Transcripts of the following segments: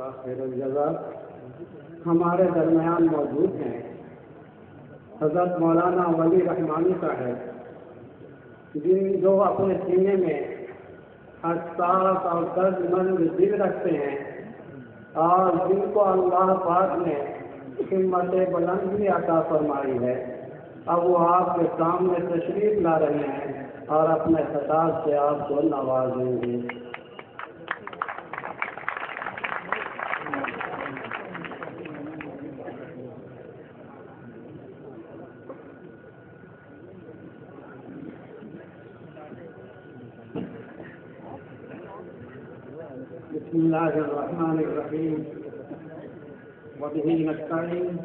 اللہ خیر الجزا ہمارے درمیان موجود ہیں حضرت مولانا ولی رحمانی صاحب، جو اپنے سینے میں حساس اور درد مند دل رکھتے ہیں اور جن کو اللہ پاک نے ہمت بلندی عطا فرمائی ہے، اب وہ آپ کے سامنے تشریف لا رہے ہیں اور اپنے خطاب سے آپ کو نوازیں گے۔ بسم اللہ الرحمن الرحیم وبہ نستعین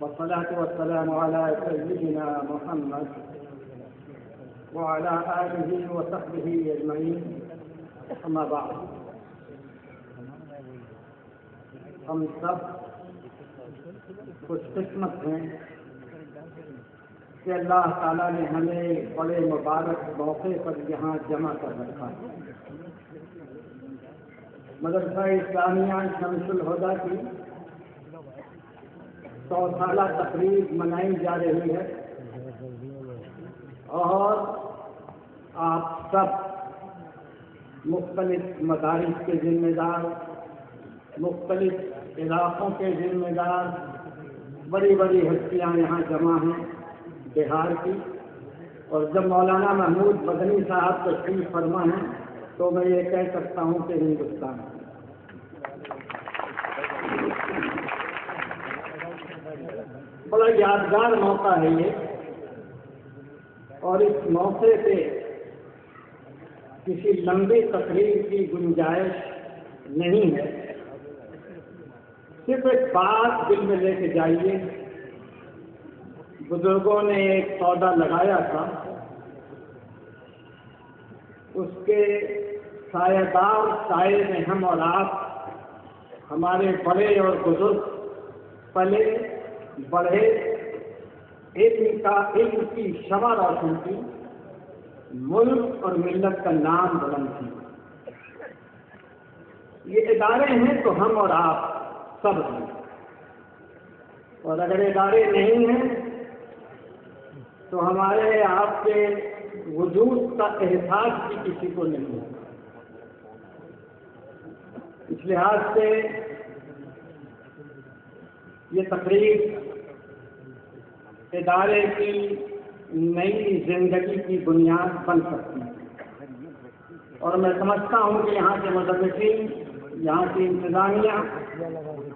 والصلاة والسلام علی سیدنا محمد وعلی آلہ وصحبہ اجمعین، اما بعد۔ ہم سب خوش قسمت ہیں کہ اللہ تعالیٰ نے ہمیں بڑے مبارک موقع پر یہاں جمع کر رکھا ہے۔ مدرسہ اسلامیہ شمس الہدیٰ کی 100 سالہ تقریب منائی جا رہی ہے اور آپ سب مختلف مدارس کے ذمہ دار، مختلف علاقوں کے ذمہ دار، بڑی بڑی ہستیاں یہاں جمع ہیں بہار کی، اور جب مولانا محمود مدنی صاحب تشریف فرما ہیں تو میں یہ کہہ سکتا ہوں کہ ہندوستان بڑا یادگار موقع ہے یہ، اور اس موقع پہ کسی لمبی تقریر کی گنجائش نہیں ہے۔ صرف ایک بات دل میں لے کے جائیے۔ بزرگوں نے ایک پودا لگایا تھا، اس کے سایہ دار سائے میں ہم اور آپ، ہمارے بڑے اور بزرگ پلے بڑھے، علم کی شمع روشن کی، ملک اور ملت کا نام بلند کی۔ یہ ادارے ہیں تو ہم اور آپ سب ہیں، اور اگر ادارے نہیں ہیں تو ہمارے آپ کے وجود کا احساس بھی کسی کو نہیں ہے۔ اس لحاظ سے یہ تقریب ادارے کی نئی زندگی کی بنیاد بن سکتی ہے، اور میں سمجھتا ہوں کہ یہاں کے مدرسین، یہاں کی انتظامیہ،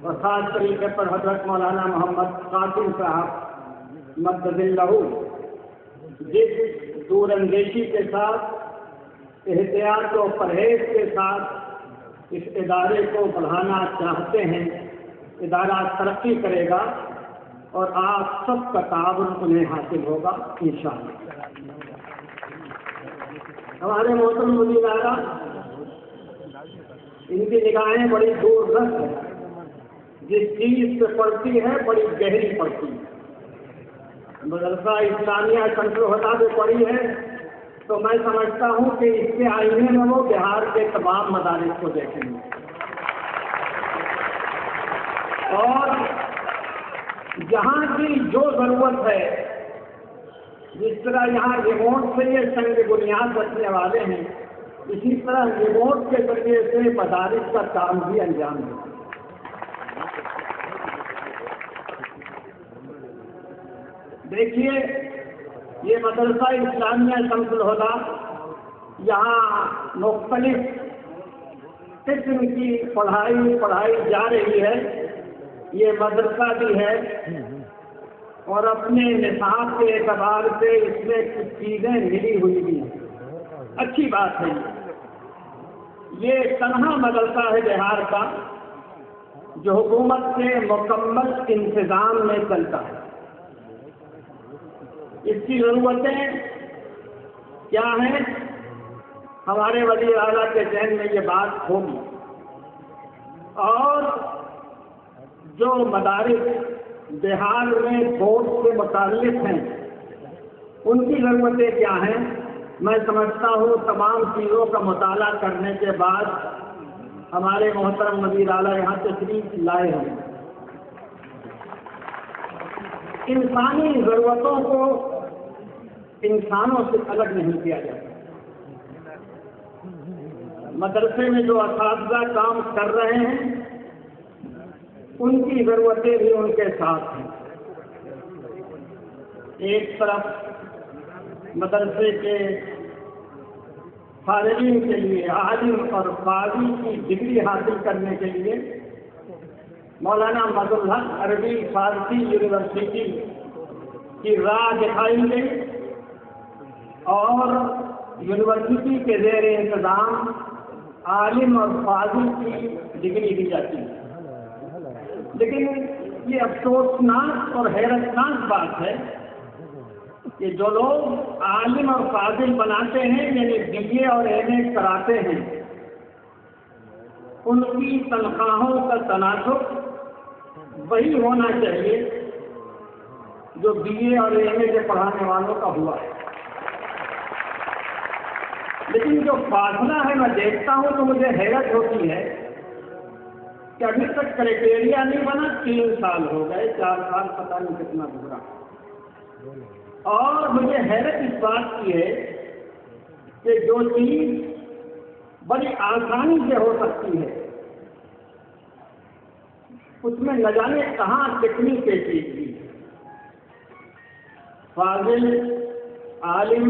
اور خاص طریقے پر حضرت مولانا محمد قاسم صاحب مدد اللہ، جس دور اندیشی کے ساتھ، احتیاط و پرہیز کے ساتھ اس ادارے کو بڑھانا چاہتے ہیں، ادارہ ترقی کرے گا اور آپ سب کا تعاون انہیں حاصل ہوگا انشاءاللہ۔ ہمارے محترم مدیر اعلیٰ، ان کی نگاہیں بڑی دور رس ہیں، جس چیز پہ پڑتی ہے بڑی گہری پڑتی ہے۔ مدرسہ اسلامیہ شمس الہدیٰ پہ پڑی ہے تو میں سمجھتا ہوں کہ اس کے آئینے میں وہ بہار کے تمام مدارس کو دیکھیں گے، اور یہاں کی جو ضرورت ہے، جس طرح یہاں ریموٹ سے یہ سنگ بنیاد رکھنے والے ہیں، اسی طرح ریموٹ کے ذریعے سے مدارس کا کام بھی انجام دیں۔ دیکھیے، یہ مدرسہ اسلامیہ شمس الہدیٰ یہاں مختلف قسم کی پڑھائی جا رہی ہے۔ یہ مدرسہ بھی ہے اور اپنے نصاب کے اعتبار سے اس میں کچھ چیزیں ملی ہوئی بھی ہیں، اچھی بات ہے۔ یہ تنہا مدرسہ ہے بہار کا جو حکومت کے مکمل انتظام میں چلتا ہے۔ اس کی ضرورتیں کیا ہیں؟ ہمارے وزیر اعلیٰ کے ذہن میں یہ بات ہوگی، اور جو مدارس بہار میں بورڈ سے متعلق ہیں ان کی ضرورتیں کیا ہیں؟ میں سمجھتا ہوں تمام چیزوں کا مطالعہ کرنے کے بعد ہمارے محترم وزیر اعلیٰ یہاں تشریف لائے ہیں. انسانی ضرورتوں کو انسانوں سے الگ نہیں کیا جاتا. مدرسے میں جو اساتذہ کام کر رہے ہیں ان کی ضرورتیں بھی ان کے ساتھ ہیں. ایک طرف مدرسے کے فارغین کے لیے عالم اور قاضی کی ڈگری حاصل کرنے کے لیے مولانا مظہر الحق عربی فارسی یونیورسٹی کی راہ دکھائی گئی اور یونیورسٹی کے زیر انتظام عالم اور فاضل کی ڈگری دی جاتی ہے. لیکن یہ افسوسناک اور حیرتناک بات ہے کہ جو لوگ عالم اور فاضل بناتے ہیں یعنی BA اور MA کراتے ہیں ان کی تنخواہوں کا تناسب وہی ہونا چاہیے جو BA اور MA کے پڑھانے والوں کا ہوا ہے. لیکن جو فاصلہ ہے میں دیکھتا ہوں تو مجھے حیرت ہوتی ہے کہ ابھی تک کرائٹیریا نہیں بنا. 3 سال ہو گئے, 4 سال پتہ نہیں کتنا گزرا. اور مجھے حیرت اس بات کی ہے کہ جو چیز بڑی آسانی سے ہو سکتی ہے اس میں نہ جانے کہاں کتنی پیچیدگی ہے. فاضل عالم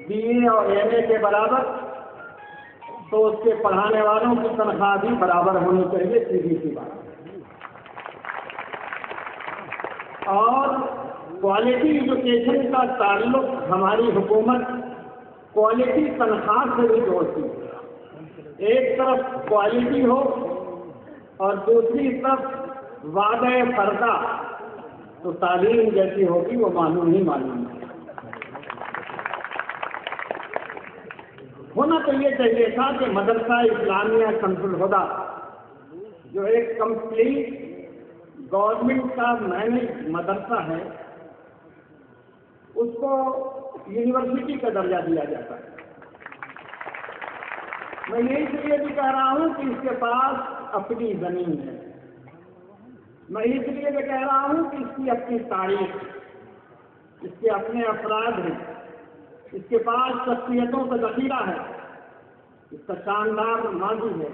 BA اور MA کے برابر تو اس کے پڑھانے والوں کی تنخواہ بھی برابر ہونی چاہیے. سیدھی سی بات. اور کوالٹی ایجوکیشن کا تعلق ہماری حکومت کوالٹی تنخواہ سے بھی جوڑتی ہے. ایک طرف کوالٹی ہو اور دوسری طرف وعدہ فردا تو تعلیم جیسی ہوگی وہ معلوم ہی معلوم ہے. ہونا تو یہ چاہیے تھا کہ مدرسہ اسلامیہ شمس الہدیٰ جو ایک کمپلیٹ گورنمنٹ کا مینج مدرسہ ہے اس کو یونیورسٹی کا درجہ دیا جاتا ہے. میں یہ اس لیے بھی کہہ رہا ہوں کہ اس کے پاس اپنی زمین ہے. میں اس لیے بھی کہہ رہا ہوں کہ اس کی اپنی تاریخ, اس کے اپنے افراد ہیں, اس کے پاس شخصیتوں کا ذخیرہ ہے, اس کا شاندار ماضی ہے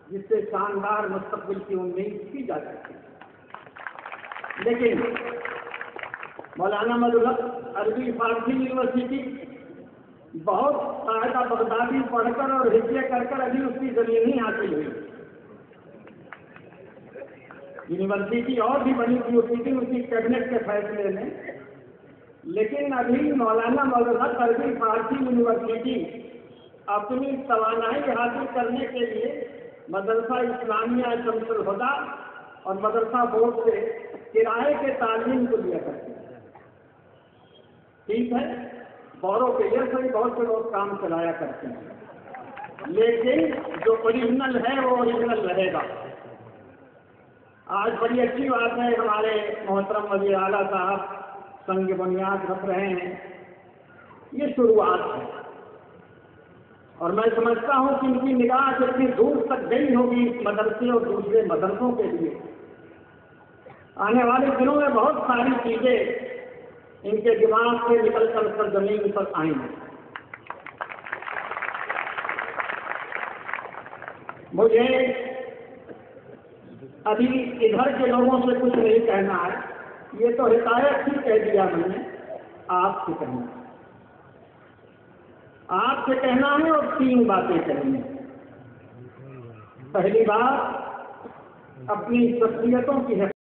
جس سے شاندار مستقبل کی امید کی جا سکتی ہے. لیکن مولانا مظہر الحق عربی فارسی یونیورسٹی بہت قاعدہ بغدادی پڑھ کر اور حصے کر کر ابھی اس کی زمین ہی حاصل ہوئی. یونیورسٹی اور بھی بنی تھی اس کی کیبنٹ کے فیصلے میں, لیکن ابھی مولانا مظہر الحق عربی فارسی یونیورسٹی اپنی توانائی حاصل کرنے کے لیے مدرسہ اسلامیہ شمس الہدیٰ اور مدرسہ بورڈ سے کرائے کے تعلیم کو لیا کرتی ہے. ٹھیک ہے, بورو کے لیے سبھی بہت سے لوگ کام چلایا کرتے ہیں, لیکن جو اوریجنل ہے وہ اوریجنل رہے گا. آج بڑی اچھی بات ہے ہمارے محترم وزیر اعلیٰ صاحب سنگ بنیاد رکھ رہے ہیں. یہ شروعات ہے اور میں سمجھتا ہوں کہ ان کی نگاہ جتنی دور تک گئی ہوگی اس مدرسے اور دوسرے مدرسوں کے لیے, آنے والے دنوں میں بہت ساری چیزیں ان کے دماغ سے نکل کر سرزمین پر آئیں گے. مجھے ابھی ادھر کے لوگوں سے کچھ نہیں کہنا ہے, یہ تو حکایت ہی کہہ دیا میں نے. آپ سے کہنا ہے, آپ سے کہنا ہے اور 3 باتیں کہنی ہیں. پہلی بات, اپنی شخصیتوں کی